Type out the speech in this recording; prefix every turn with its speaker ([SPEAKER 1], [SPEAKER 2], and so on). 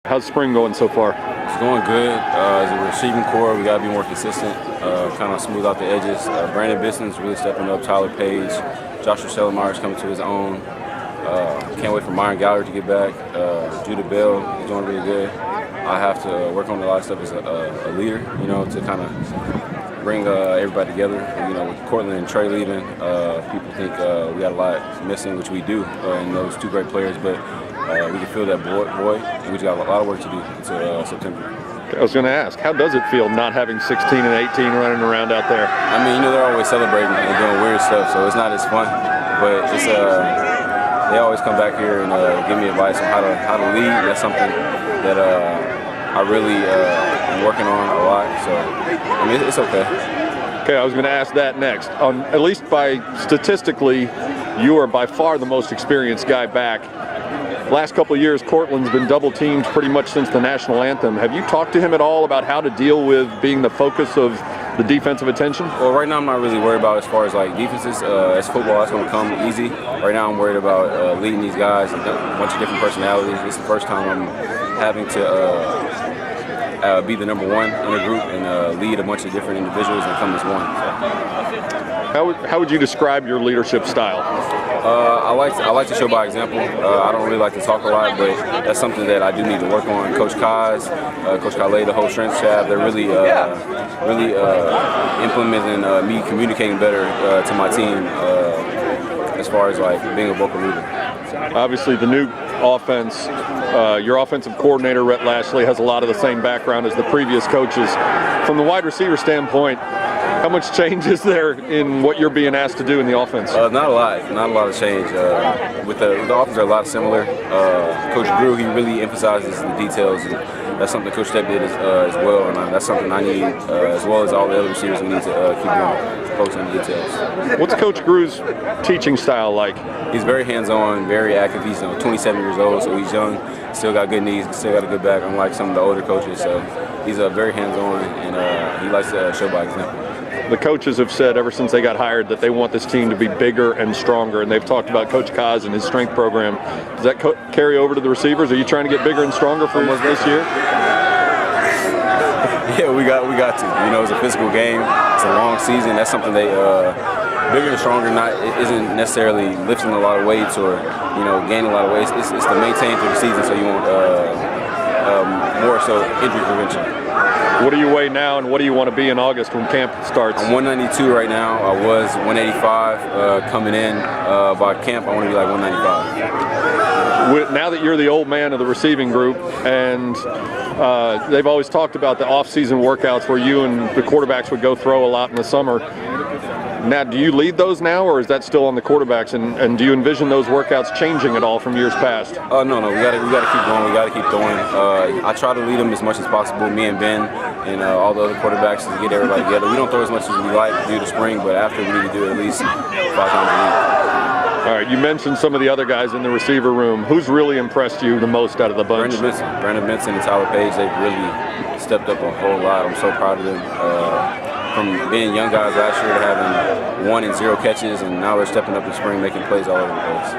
[SPEAKER 1] How's spring going so far?
[SPEAKER 2] It's going good. As a receiving core, we got to be more consistent, kind of smooth out the edges. Brandon Bison's really stepping up. Tyler Page, Joshua Schellemeyer's coming to his own. Can't wait for Myron Gallagher to get back. Judah Bell is doing really good. I have to work on a lot of stuff as a leader, to kind of bring everybody together. With Courtland and Trey leaving, people think we got a lot missing, which we do in those two great players, but we can feel that void, and we just got a lot of work to do until September.
[SPEAKER 1] I was going to ask, how does it feel not having 16 and 18 running around out there?
[SPEAKER 2] I mean, they're always celebrating and doing weird stuff, so it's not as fun, but it's they always come back here and give me advice on how to lead. That's something that I really am working on a lot, so I mean, it's okay.
[SPEAKER 1] Okay, I was going to ask that next. At least by statistically, you are by far the most experienced guy back. Last couple of years, Courtland's been double teamed pretty much since the national anthem. Have you talked to him at all about how to deal with being the focus of the defensive attention?
[SPEAKER 2] Well, right now I'm not really worried about as far as like defenses. As football, that's going to come easy. Right now I'm worried about leading these guys, a bunch of different personalities. This is the first time I'm having to be the number one in a group and lead a bunch of different individuals and come as one. So.
[SPEAKER 1] How would you describe your leadership style?
[SPEAKER 2] I like to show by example. I don't really like to talk a lot, but that's something that I do need to work on. Coach Kaz, Coach Kale, the whole strength staff, they're really implementing me communicating better to my team as far as like being a vocal leader.
[SPEAKER 1] Obviously, the new offense, your offensive coordinator, Rhett Lashley, has a lot of the same background as the previous coaches. From the wide receiver standpoint, how much change is there in what you're being asked to do in the offense?
[SPEAKER 2] Not a lot of change. With the offense are a lot similar. Coach Gru, he really emphasizes the details, and that's something Coach Stepp did as well, and that's something I need, as well as all the other receivers, we need to keep doing, focus on the details.
[SPEAKER 1] What's Coach Gru's teaching style like?
[SPEAKER 2] He's very hands-on, very active. He's 27 years old, so he's young, still got good knees, still got a good back, unlike some of the older coaches. So he's very hands-on, and he likes to show by example.
[SPEAKER 1] The coaches have said ever since they got hired that they want this team to be bigger and stronger, and they've talked about Coach Kaz and his strength program. Does that carry over to the receivers? Are you trying to get bigger and stronger for this year?
[SPEAKER 2] Yeah, we got to. It's a physical game. It's a long season. That's something they bigger and stronger isn't necessarily lifting a lot of weights or gaining a lot of weights. It's to maintain through the season, so you want more so injury prevention.
[SPEAKER 1] What do you weigh now, and what do you want to be in August when camp starts?
[SPEAKER 2] I'm 192 right now. I was 185 coming in. By camp, I want to be like 195.
[SPEAKER 1] Now that you're the old man of the receiving group, and they've always talked about the off-season workouts where you and the quarterbacks would go throw a lot in the summer. Now, do you lead those now, or is that still on the quarterbacks? And do you envision those workouts changing at all from years past?
[SPEAKER 2] No. We got to keep going. We got to keep throwing. I try to lead them as much as possible. Me and Ben and all the other quarterbacks to get everybody together. We don't throw as much as we like due to spring, but after we need to do it at least 5 times a week.
[SPEAKER 1] All right. You mentioned some of the other guys in the receiver room. Who's really impressed you the most out of the bunch?
[SPEAKER 2] Brandon Benson and Tyler Page. They've really stepped up a whole lot. I'm so proud of them. From being young guys last year to having 1 and 0 catches, and now they're stepping up in spring, making plays all over the place.